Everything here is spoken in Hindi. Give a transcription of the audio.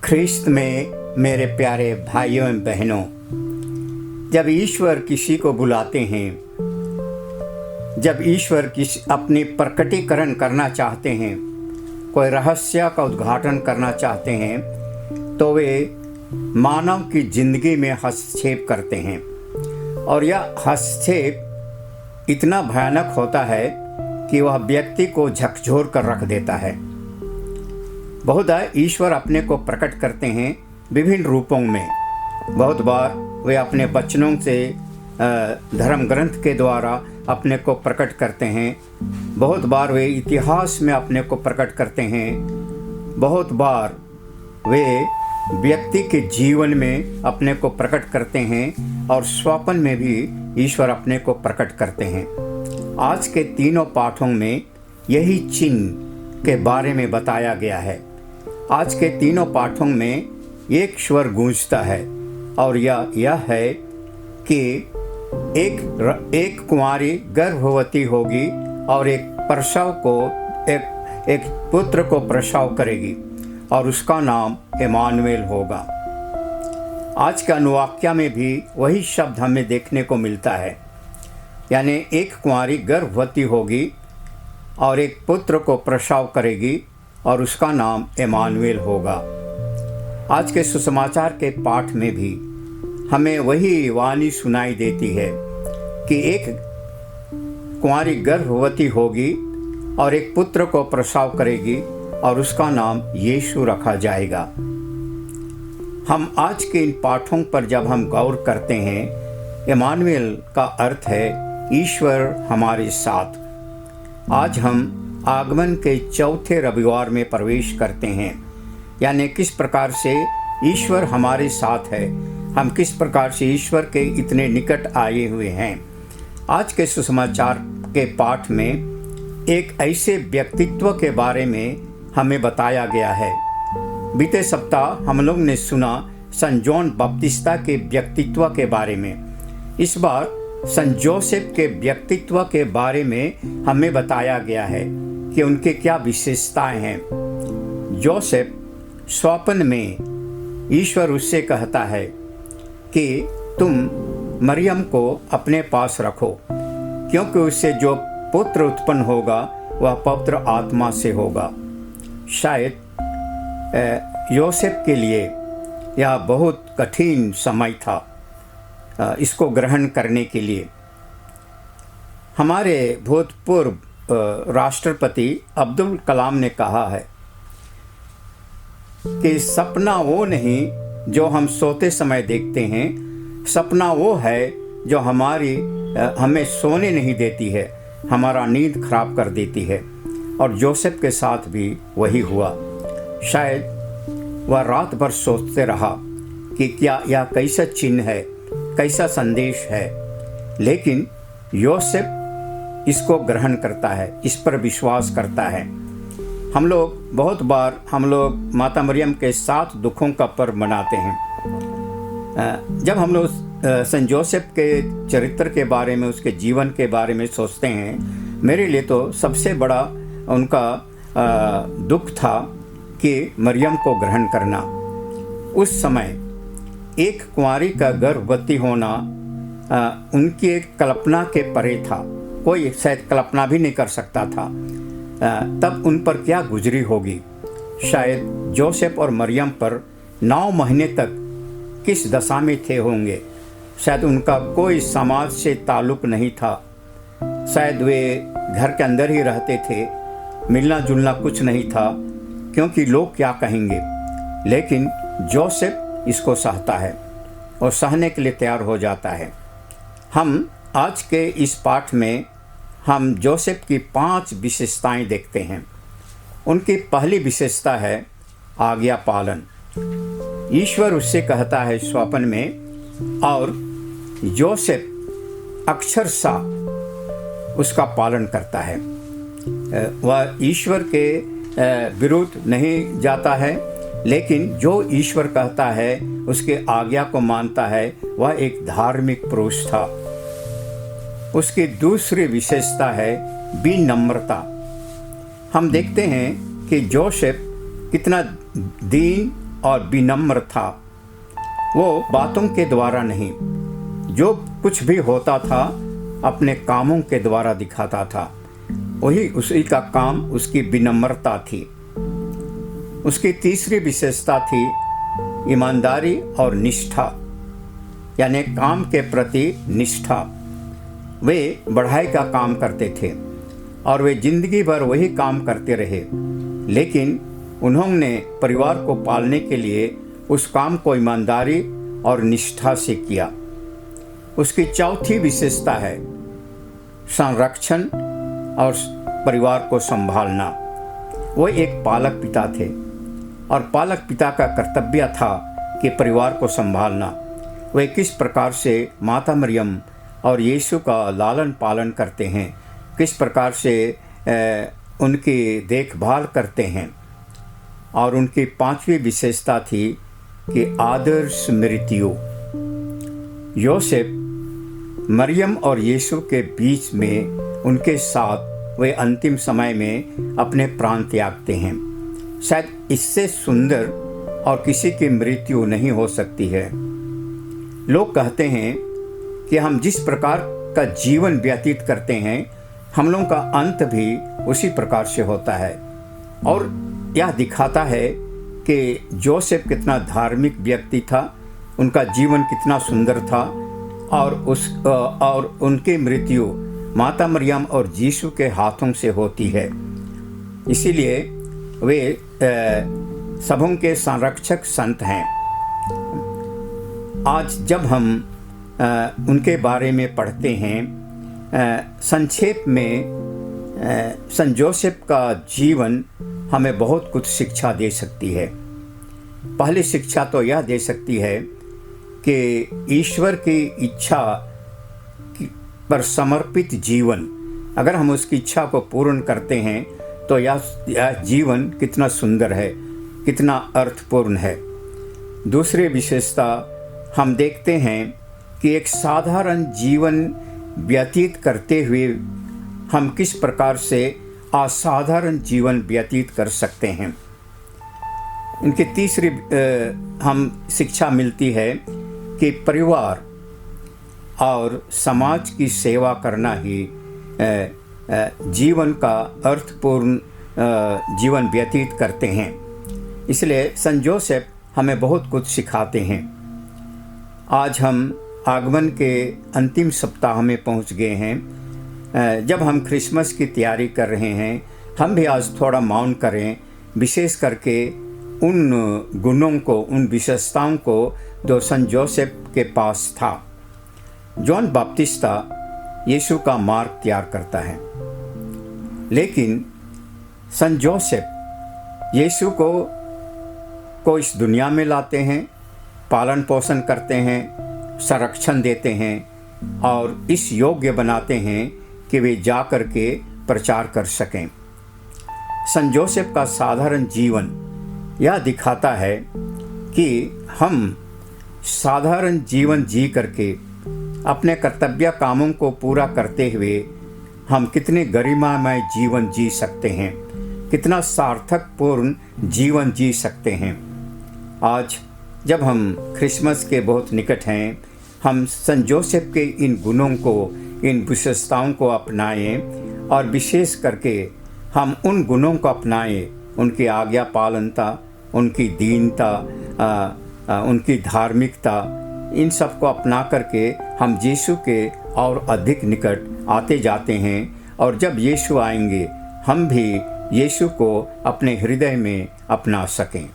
ख्रिस्त में मेरे प्यारे भाइयों एवं बहनों, जब ईश्वर किसी को बुलाते हैं, जब ईश्वर अपनी प्रकटीकरण करना चाहते हैं, कोई रहस्य का उद्घाटन करना चाहते हैं, तो वे मानव की जिंदगी में हस्तक्षेप करते हैं। और यह हस्तक्षेप इतना भयानक होता है कि वह व्यक्ति को झकझोर कर रख देता है। बहुधा ईश्वर अपने को प्रकट करते हैं विभिन्न रूपों में। बहुत बार वे अपने वचनों से धर्म ग्रंथ के द्वारा अपने को प्रकट करते हैं। बहुत बार वे इतिहास में अपने को प्रकट करते हैं। बहुत बार वे व्यक्ति के जीवन में अपने को प्रकट करते हैं और स्वप्न में भी ईश्वर अपने को प्रकट करते हैं। आज के तीनों पाठों में यही चिन्ह के बारे में बताया गया है। आज के तीनों पाठों में एक स्वर गूंजता है और यह है कि एक कुंवारी गर्भवती होगी और एक पुत्र को प्रसव करेगी और उसका नाम इमानुएल होगा। आज के अनुवाक्या में भी वही शब्द हमें देखने को मिलता है, यानी एक कुंवारी गर्भवती होगी और एक पुत्र को प्रसव करेगी और उसका नाम इमानुएल होगा। आज के सुसमाचार के पाठ में भी हमें वही वाणी सुनाई देती है कि एक कुंवारी गर्भवती होगी और एक पुत्र को प्रसव करेगी और उसका नाम यीशु रखा जाएगा। हम आज के इन पाठों पर जब हम गौर करते हैं, इमानुएल का अर्थ है ईश्वर हमारे साथ। आज हम आगमन के चौथे रविवार में प्रवेश करते हैं, यानी किस प्रकार से ईश्वर हमारे साथ है, हम किस प्रकार से ईश्वर के इतने निकट आए हुए हैं। आज के सुसमाचार के पाठ में एक ऐसे व्यक्तित्व के बारे में हमें बताया गया है। बीते सप्ताह हम लोग ने सुना संत जॉन बपतिस्ता के व्यक्तित्व के बारे में। इस बार संत जोसेफ के व्यक्तित्व के बारे में हमें बताया गया है कि उनके क्या विशेषताएं हैं। जोसेफ स्वप्न में ईश्वर उससे कहता है कि तुम मरियम को अपने पास रखो, क्योंकि उससे जो पुत्र उत्पन्न होगा वह पवित्र आत्मा से होगा। शायद योसेफ के लिए यह बहुत कठिन समय था इसको ग्रहण करने के लिए। हमारे भूतपूर्व राष्ट्रपति अब्दुल कलाम ने कहा है कि सपना वो नहीं जो हम सोते समय देखते हैं, सपना वो है जो हमें सोने नहीं देती है, हमारा नींद खराब कर देती है। और जोसेफ के साथ भी वही हुआ। शायद वह रात भर सोचते रहा कि क्या यह कैसा चिन्ह है, कैसा संदेश है, लेकिन योसेफ इसको ग्रहण करता है, इस पर विश्वास करता है। हम लोग बहुत बार माता मरियम के 7 दुखों का पर्व मनाते हैं। जब हम लोग संत जोसेफ के चरित्र के बारे में, उसके जीवन के बारे में सोचते हैं, मेरे लिए तो सबसे बड़ा उनका दुख था कि मरियम को ग्रहण करना। उस समय एक कुंवारी का गर्भवती होना उनकी एक कल्पना के परे था। कोई शायद कल्पना भी नहीं कर सकता था तब उन पर क्या गुजरी होगी। शायद जोसेफ और मरियम पर 9 महीने तक किस दशा में थे होंगे। शायद उनका कोई समाज से ताल्लुक़ नहीं था, शायद वे घर के अंदर ही रहते थे, मिलना जुलना कुछ नहीं था, क्योंकि लोग क्या कहेंगे। लेकिन जोसेफ इसको सहता है और सहने के लिए तैयार हो जाता है। हम आज के इस पाठ में हम जोसेफ की 5 विशेषताएं देखते हैं। उनकी पहली विशेषता है आज्ञा पालन। ईश्वर उससे कहता है स्वप्न में, और जोसेफ अक्षरशः उसका पालन करता है। वह ईश्वर के विरुद्ध नहीं जाता है, लेकिन जो ईश्वर कहता है उसके आज्ञा को मानता है। वह एक धार्मिक पुरुष था। उसकी दूसरी विशेषता है विनम्रता। हम देखते हैं कि जोसेफ कितना दीन और विनम्र था। वो बातों के द्वारा नहीं, जो कुछ भी होता था अपने कामों के द्वारा दिखाता था। वही उसी का काम, उसकी विनम्रता थी। उसकी तीसरी विशेषता थी ईमानदारी और निष्ठा, यानी काम के प्रति निष्ठा। वे बढ़ाई का काम करते थे और वे जिंदगी भर वही काम करते रहे, लेकिन उन्होंने परिवार को पालने के लिए उस काम को ईमानदारी और निष्ठा से किया। उसकी चौथी विशेषता है संरक्षण और परिवार को संभालना। वो एक पालक पिता थे और पालक पिता का कर्तव्य था कि परिवार को संभालना। वे किस प्रकार से माता मरियम और यीशु का लालन पालन करते हैं, किस प्रकार से उनकी देखभाल करते हैं। और उनकी पांचवी विशेषता थी कि आदर्श मृत्यु। योसेफ मरियम और यीशु के बीच में उनके साथ वे अंतिम समय में अपने प्राण त्यागते हैं। शायद इससे सुंदर और किसी की मृत्यु नहीं हो सकती है। लोग कहते हैं कि हम जिस प्रकार का जीवन व्यतीत करते हैं, हम लोगों का अंत भी उसी प्रकार से होता है। और यह दिखाता है कि जोसेफ कितना धार्मिक व्यक्ति था, उनका जीवन कितना सुंदर था, और उनकी मृत्यु माता मरियम और यीशु के हाथों से होती है। इसीलिए वे सबों के संरक्षक संत हैं। आज जब हम उनके बारे में पढ़ते हैं, संक्षेप में संत जोसेफ का जीवन हमें बहुत कुछ शिक्षा दे सकती है। पहली शिक्षा तो यह दे सकती है कि ईश्वर की इच्छा पर समर्पित जीवन, अगर हम उसकी इच्छा को पूर्ण करते हैं तो यह जीवन कितना सुंदर है, कितना अर्थपूर्ण है। दूसरी विशेषता हम देखते हैं कि एक साधारण जीवन व्यतीत करते हुए हम किस प्रकार से असाधारण जीवन व्यतीत कर सकते हैं। इनकी तीसरी हम शिक्षा मिलती है कि परिवार और समाज की सेवा करना ही जीवन का अर्थपूर्ण जीवन व्यतीत करते हैं। इसलिए संत जोसेफ हमें बहुत कुछ सिखाते हैं। आज हम आगमन के अंतिम सप्ताह में पहुंच गए हैं। जब हम क्रिसमस की तैयारी कर रहे हैं, हम भी आज थोड़ा मौन करें, विशेष करके उन गुणों को, उन विशेषताओं को जो संत जोसेफ के पास था। जॉन बपतिस्ता यीशु का मार्ग तैयार करता है, लेकिन संत जोसेफ यीशु को इस दुनिया में लाते हैं, पालन पोषण करते हैं, संरक्षण देते हैं और इस योग्य बनाते हैं कि वे जा कर के प्रचार कर सकें। संत जोसेफ का साधारण जीवन यह दिखाता है कि हम साधारण जीवन जी करके अपने कर्तव्य कामों को पूरा करते हुए हम कितने गरिमामय जीवन जी सकते हैं, कितना सार्थकपूर्ण जीवन जी सकते हैं। आज जब हम क्रिसमस के बहुत निकट हैं, हम संत जोसेफ के इन गुणों को, इन विशेषताओं को अपनाएं और विशेष करके हम उन गुणों को अपनाएं, उनकी आज्ञा पालनता, उनकी दीनता, उनकी धार्मिकता, इन सब को अपना करके हम यीशु के और अधिक निकट आते जाते हैं। और जब यीशु आएंगे, हम भी यीशु को अपने हृदय में अपना सकें।